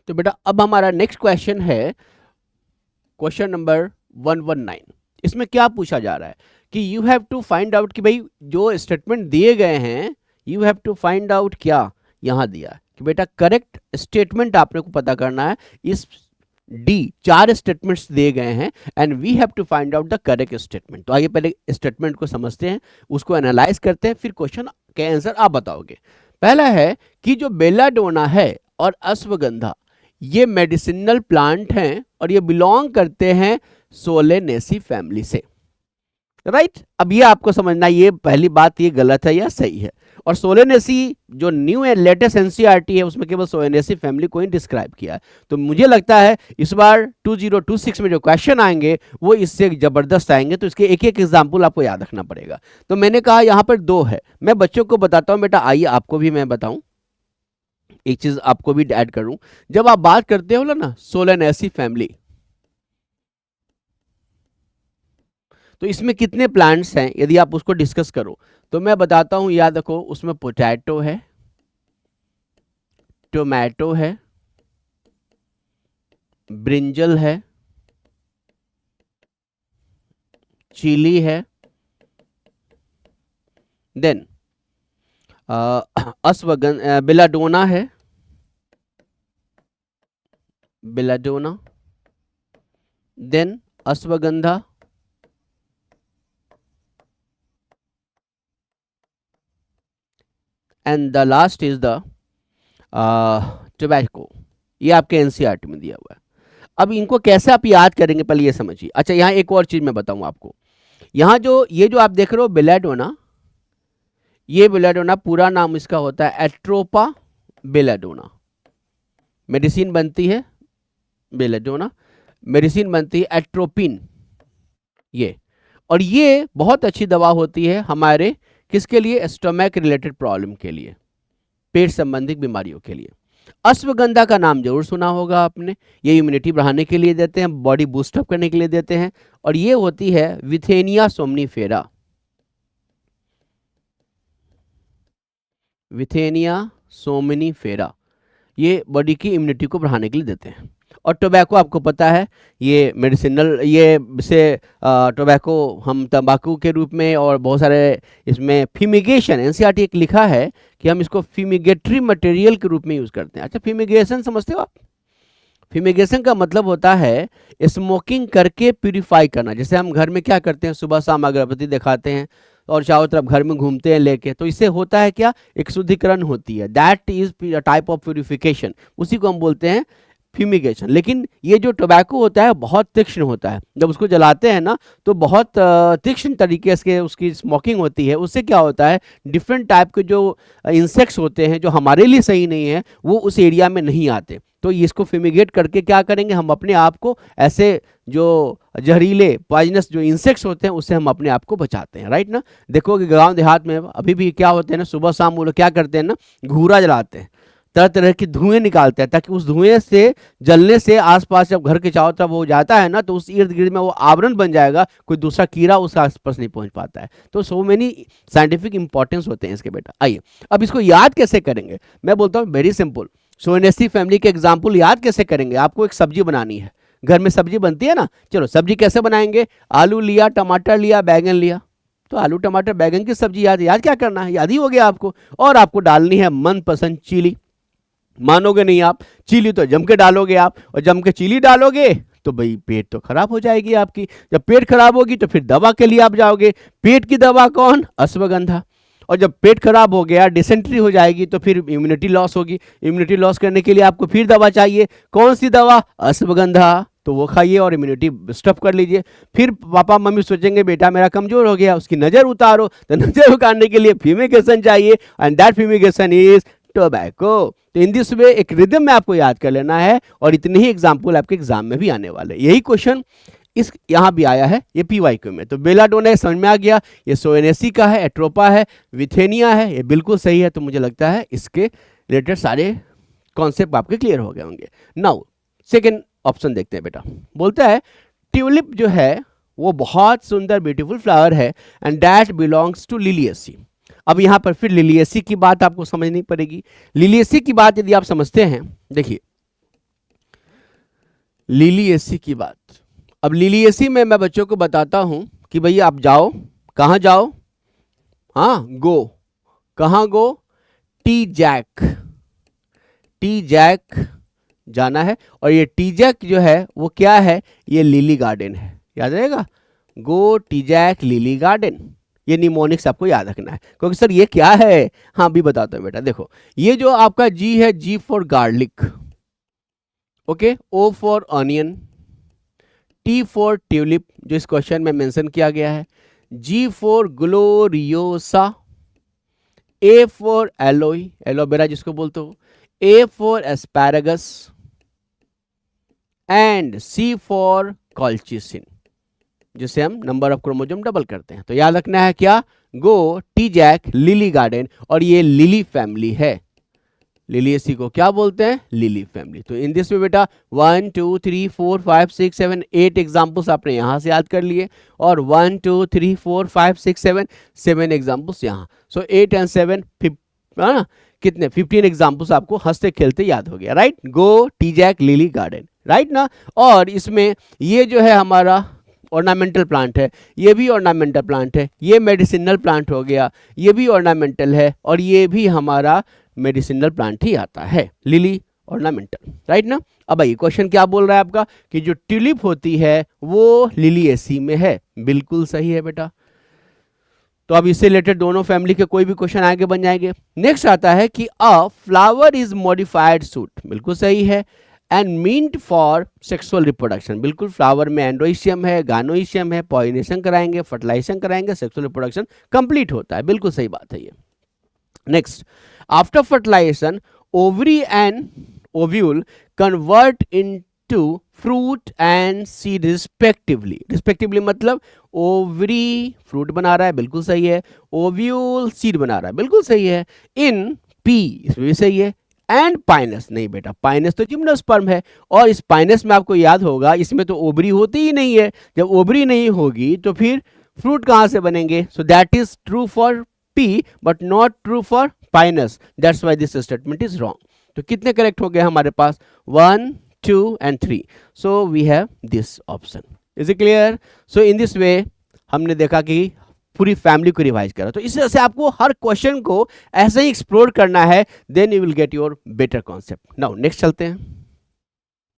तो बेटा अब हमारा नेक्स्ट क्वेश्चन है क्वेश्चन नंबर 119। इसमें क्या पूछा जा रहा है कि you have to find out कि भाई जो स्टेटमेंट दिए गए हैं you have to find out, क्या यहां दिया है कि बेटा करेक्ट स्टेटमेंट आपने को पता करना है। इस डी 4 स्टेटमेंट्स दिए गए हैं and we have to find out the correct statement. तो आइए पहले स्टेटमेंट को समझते हैं, उसको एनालाइज करते हैं, फिर क्वेश्चन के आंसर आप बताओगे। पहला है कि जो बेलाडोना है और अश्वगंधा ये मेडिसिनल प्लांट हैं और ये बिलोंग करते हैं सोलेनेसी फैमिली से, राइट। अब ये आपको समझना ये पहली बात ये गलत है या सही है। और सोलेनेसी जो न्यू एंड लेटेस्ट एनसीईआरटी है उसमें केवल सोलेनेसी फैमिली को ही डिस्क्राइब किया है। तो मुझे लगता है इस बार 2026 में जो क्वेश्चन आएंगे वो इससे जबरदस्त आएंगे, तो इसके एक एक एग्जाम्पल आपको याद रखना पड़ेगा। तो मैंने कहा यहाँ पर 2 है, मैं बच्चों को बताता हूँ बेटा, आइए आपको भी मैं बताऊं, एक चीज आपको भी ऐड करूं। जब आप बात करते हो ना सोलेनेसी फैमिली, तो इसमें कितने प्लांट्स हैं यदि आप उसको डिस्कस करो तो मैं बताता हूं, याद रखो उसमें पोटैटो है, टोमेटो है, ब्रिंजल है, चिली है, देन बेलाडोना है, belladonna, then ashwagandha, and the last is the tobacco. ये आपके एनसीईआरटी में दिया हुआ है। अब इनको कैसे आप याद करेंगे पहले ये समझिए। अच्छा यहाँ एक और चीज मैं बताऊं आपको, यहाँ जो ये जो आप देख रहे हो बेलाडोना, ये बेलाडोना पूरा नाम इसका होता है एट्रोपा बेलाडोना। मेडिसिन बनती है बेलाडोना, मेडिसिन बनती है एट्रोपिन ये, और ये बहुत अच्छी दवा होती है हमारे किसके लिए, स्टोमक रिलेटेड प्रॉब्लम के लिए, पेट संबंधित बीमारियों के लिए। अश्वगंधा का नाम जरूर सुना होगा आपने, ये इम्यूनिटी बढ़ाने के लिए देते हैं, बॉडी बूस्टअप करने के लिए देते हैं, और ये होती है विथेनिया सोमनीफेरा, विथेनिया सोमनीफेरा, ये बॉडी की इम्यूनिटी को बढ़ाने के लिए देते हैं। और टोबैको आपको पता है ये मेडिसिनल, ये से टोबैको हम तंबाकू के रूप में और बहुत सारे इसमें फिमिगेशन, एनसीईआरटी एक लिखा है कि हम इसको फिमिगेटरी मटेरियल के रूप में यूज़ करते हैं। अच्छा फिमिगेशन समझते हो आप? फिमिगेशन का मतलब होता है स्मोकिंग करके प्यूरिफाई करना। जैसे हम घर में क्या करते हैं, सुबह शाम अगरबत्ती दिखाते हैं और चारों तरफ घर में घूमते हैं लेके, तो इससे होता है क्या, एक शुद्धिकरण होती है, that is type of purification, उसी को हम बोलते हैं फ्यूमिगेशन। लेकिन ये जो टोबैको होता है बहुत तीक्ष्ण होता है, जब उसको जलाते हैं ना तो बहुत तीक्ष्ण तरीके से उसकी स्मोकिंग होती है। उससे क्या होता है, डिफरेंट टाइप के जो इंसेक्ट्स होते हैं जो हमारे लिए सही नहीं है वो उस एरिया में नहीं आते। तो इसको फ्यूमिगेट करके क्या करेंगे, हम अपने आप को ऐसे जो जहरीले पॉइजनस जो इंसेक्ट्स होते हैं उससे हम अपने आप को बचाते हैं, राइट ना। देखो कि गांव देहात में अभी भी क्या होते हैं ना, सुबह शाम वो लोग क्या करते हैं ना, घूरा जलाते हैं, तरह तरह के धुएं निकालते हैं, ताकि उस धुएं से जलने से आसपास जब घर के चारों तरफ हो जाता है ना तो उस इर्द गिर्द में वो आवरण बन जाएगा, कोई दूसरा कीड़ा उस आसपास नहीं पहुंच पाता है। तो सो मेनी साइंटिफिक इंपॉर्टेंस होते हैं इसके बेटा। आइए अब इसको याद कैसे करेंगे, मैं बोलता हूँ वेरी सिंपल। सोलेनेसी फैमिली के एग्जाम्पल याद कैसे करेंगे, आपको एक सब्जी बनानी है, घर में सब्जी बनती है ना, चलो सब्जी कैसे बनाएंगे, आलू लिया, टमाटर लिया, बैगन लिया, तो आलू टमाटर बैगन की सब्जी याद क्या करना है, याद ही हो गया आपको। और आपको डालनी है मनपसंद चिली, मानोगे नहीं आप, चिली तो जम के डालोगे आप, और जम के चिली डालोगे तो भाई पेट तो खराब हो जाएगी आपकी। जब पेट खराब होगी तो फिर दवा के लिए आप जाओगे, पेट की दवा कौन, अश्वगंधा। और जब पेट खराब हो गया, डिसेंट्री हो जाएगी तो फिर इम्यूनिटी लॉस होगी, इम्यूनिटी लॉस करने के लिए आपको फिर दवा चाहिए, कौन सी दवा, अश्वगंधा, तो वो खाइए और इम्यूनिटी स्टॉप कर लीजिए। फिर पापा मम्मी सोचेंगे बेटा मेरा कमजोर हो गया, उसकी नज़र उतारो, तो नज़र उतारने के लिए फ्यूमिगेशन चाहिए, and that fumigation is tobacco. तो इन दिस वे एक रिदम में आपको याद कर लेना है, और इतने ही एग्जाम्पल आपके एग्जाम में भी आने वाले। यही क्वेश्चन इस यहाँ भी आया है, ये पीवाईक्यू में। तो बेलाडोना समझ में आ गया, ये सोलेनेसी का है, एट्रोपा है, विथेनिया है, ये बिल्कुल सही है। तो मुझे लगता है इसके रिलेटेड सारे कॉन्सेप्ट आपके क्लियर हो गए होंगे। नाउ सेकेंड ऑप्शन देखते हैं बेटा, बोलता है ट्यूलिप जो है वो बहुत सुंदर ब्यूटीफुल फ्लावर है and that belongs to Liliaceae. अब यहाँ पर फिर लिलियेसी की बात आपको समझनी पड़ेगी। लिलियेसी की बात यदि आप समझते हैं, देखिए लिलिएसी की बात। अब लिलिएसी में मैं बच्चों को बताता हूं कि भैया आप जाओ, कहाँ जाओ, हाँ गो, कहाँ गो, टी जैक जाना है। और ये टी जैक जो है वो क्या है, ये लिली गार्डन है, याद रहेगा, गो टी जैक लिली गार्डन। ये निमोनिक्स आपको याद रखना है, क्योंकि सर ये क्या है, हाँ भी बताता हूँ बेटा। देखो ये जो आपका जी है, G for garlic, okay, O for onion, T for tulip जो इस क्वेश्चन में मेंशन किया गया है, G for gloriosa, A for aloe, aloe जिसको बोलते हो, A for asparagus and C for colchicine, जिसे हम नंबर ऑफ क्रोमोसोम डबल करते हैं। तो याद रखना है क्या, गो टी जैक लिली गार्डन, और ये लिली फैमिली है। लिलिएसी को क्या बोलते हैं, लिली फैमिली। तो इन दिस में बेटा 1 2 3 4 5 6 7 8 एग्जाम्पल्स आपने यहाँ से याद कर लिए, और 1 2 3 4 5 6 7 एग्जाम्पल्स यहाँ। सो 8 and 7 कितने 15 एग्जाम्पल्स आपको हंसते खेलते याद हो गया, right. Go T jack lily garden, right ना। और इसमें ये जो है हमारा ऑर्नामेंटल प्लांट है, ये भी ऑर्नामेंटल प्लांट है, ये मेडिसिनल प्लांट हो गया, ये भी ऑर्नामेंटल है, और ये भी हमारा मेडिसिनल प्लांट ही आता है, लिली ऑर्नामेंटल, राइट ना। अब आइए क्वेश्चन क्या बोल रहा है आपका कि जो ट्यूलिप होती है वो लिलिएसी में है, बिल्कुल सही है बेटा। तो अब इससे रिलेटेड दोनों फैमिली के कोई भी क्वेश्चन आगे बन जाएंगे। नेक्स्ट आता है कि a flower is modified shoot, बिल्कुल सही है, and meant for sexual reproduction, बिल्कुल, फ्लावर में एंड्रोइशियम है, गानोइशियम है, पॉलिनेशन कराएंगे, फर्टिलाइजेशन कराएंगे, सेक्सुअल रिप्रोडक्शन कंप्लीट होता है, बिल्कुल सही बात है ये। Next, after fertilisation ovary and ovule convert into fruit and seed respectively, respectively मतलब ओवरी फ्रूट बना रहा है, बिल्कुल सही है, ओव्यूल सीड बना रहा है, बिल्कुल सही है, इन पी, इसमें भी सही है, एंड पाइनस, नहीं बेटा, पाइनस तो जिम्नोस्पर्म है, और इस पाइनस में आपको याद होगा इसमें तो ओवरी होती ही नहीं है, जब ओवरी नहीं होगी तो फिर फ्रूट कहां से बनेंगे। So that is true for P but not true for Pinus, that's why this statement is wrong. तो कितने करेक्ट हो गए हमारे पास, 1 2 and 3, so we have this option, is it clear? So in this way हमने देखा कि पूरी family को रिवाइज करा। तो इस तरह से आपको हर क्वेश्चन को ऐसे ही एक्सप्लोर करना है, then you will get your better concept. Now next चलते हैं।